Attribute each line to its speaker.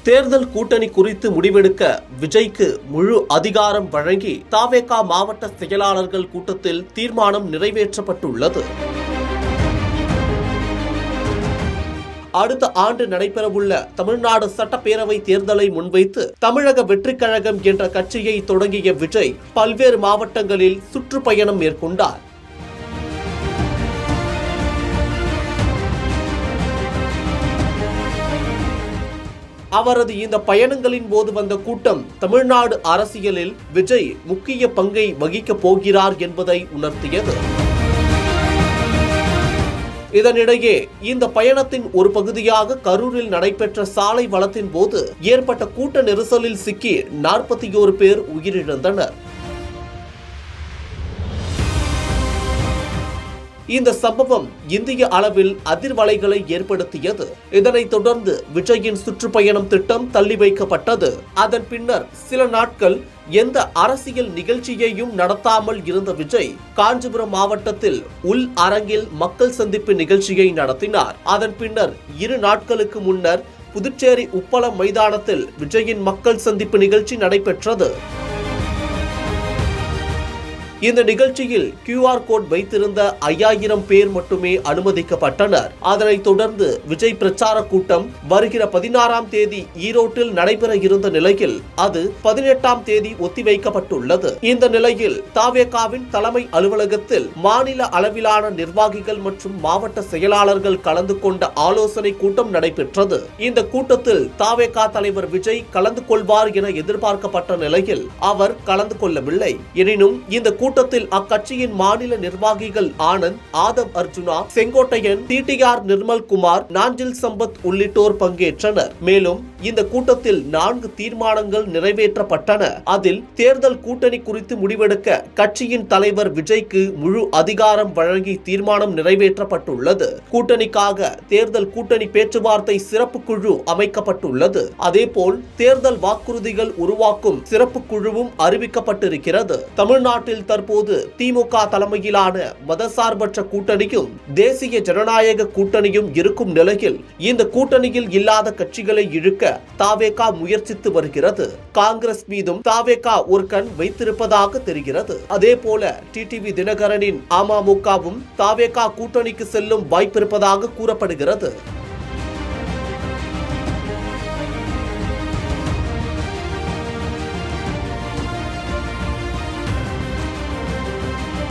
Speaker 1: தேர்தல் கூட்டணி குறித்து முடிவெடுக்க விஜய்க்கு முழு அதிகாரம் வழங்கி தவேகா மாவட்ட செயலாளர்கள் கூட்டத்தில் தீர்மானம் நிறைவேற்றப்பட்டுள்ளது. அடுத்த ஆண்டு நடைபெறவுள்ள தமிழ்நாடு சட்டப்பேரவை தேர்தலை முன்வைத்து தமிழக வெற்றிக் கழகம் என்ற கட்சியை தொடங்கிய விஜய் பல்வேறு மாவட்டங்களில் சுற்றுப்பயணம் மேற்கொண்டார். அவரது இந்த பயணங்களின் போது வந்த கூட்டம் தமிழ்நாடு அரசியலில் விஜய் முக்கிய பங்கை வகிக்கப் போகிறார் என்பதை உணர்த்தியது. இதனிடையே இந்த பயணத்தின் ஒரு பகுதியாக கரூரில் நடைபெற்ற சாலை வளத்தின் போது ஏற்பட்ட கூட்ட நெரிசலில் சிக்கி 41 பேர் உயிரிழந்தனர். இந்த சம்பவம் இந்திய அளவில் அதிர்வலைகளை ஏற்படுத்தியது. இதனைத் தொடர்ந்து விஜயின் சுற்றுப்பயணம் திட்டம் தள்ளி வைக்கப்பட்டது. அதன் பின்னர் சில நாட்கள் எந்த அரசியல் நிகழ்ச்சியையும் நடத்தாமல் இருந்த விஜய் காஞ்சிபுரம் மாவட்டத்தில் உள் அரங்கில் மக்கள் சந்திப்பு நிகழ்ச்சியை நடத்தினார். அதன் பின்னர் 2 நாட்களுக்கு முன்னர் புதுச்சேரி உப்பளம் மைதானத்தில் விஜயின் மக்கள் சந்திப்பு நிகழ்ச்சி நடைபெற்றது. இந்த நிகழ்ச்சியில் QR கோட் வைத்திருந்த 5000 பேர் மட்டுமே அனுமதிக்கப்பட்டனர். அதனைத் தொடர்ந்து விஜய் பிரச்சார கூட்டம் வருகிற 16ஆம் தேதி ஈரோட்டில் நடைபெற இருந்த நிலையில் அது 18ஆம் தேதி ஒத்திவைக்கப்பட்டுள்ளது. இந்த நிலையில் தவேகாவின் தலைமை அலுவலகத்தில் மாநில அளவிலான நிர்வாகிகள் மற்றும் மாவட்ட செயலாளர்கள் கலந்து கொண்ட ஆலோசனை கூட்டம் நடைபெற்றது. இந்த கூட்டத்தில் தவேகா தலைவர் விஜய் கலந்து கொள்வார் என எதிர்பார்க்கப்பட்ட நிலையில் அவர் கலந்து கொள்ளவில்லை. எனினும் இந்த கூட்டத்தில் அக்கட்சியின் மாநில நிர்வாகிகள் ஆனந்த், ஆதவ் அர்ஜுனா, செங்கோட்டையன், TTR நிர்மல்குமார், நாஞ்சில் சம்பத் உள்ளிட்டோர் பங்கேற்றனர். மேலும் இந்த கூட்டத்தில் 4 தீர்மானங்கள் நிறைவேற்றப்பட்டன. அதில் தேர்தல் கூட்டணி குறித்து முடிவெடுக்க கட்சியின் தலைவர் விஜய்க்கு முழு அதிகாரம் வழங்கி தீர்மானம் நிறைவேற்றப்பட்டுள்ளது. கூட்டணிக்காக தேர்தல் கூட்டணி பேச்சுவார்த்தை சிறப்பு குழு அமைக்கப்பட்டுள்ளது. அதேபோல் தேர்தல் வாக்குறுதிகள் உருவாக்கும் சிறப்பு குழுவும் அறிவிக்கப்பட்டிருக்கிறது. தமிழ்நாட்டில் தற்போது திமுக தலைமையிலான மதசார்பற்ற கூட்டணியும் தேசிய ஜனநாயக கூட்டணியும் இருக்கும் நிலையில் இந்த கூட்டணியில் இல்லாத கட்சிகளை இழுக்க தவேகா முயற்சித்து வருகிறது. காங்கிரஸ் மீதும் தவேகா ஒரு கண் வைத்திருப்பதாக தெரிகிறது. அதேபோல டிடிவி தினகரனின் அமமுகவும் தவேகா கூட்டணிக்கு செல்லும் வாய்ப்பிருப்பதாக கூறப்படுகிறது.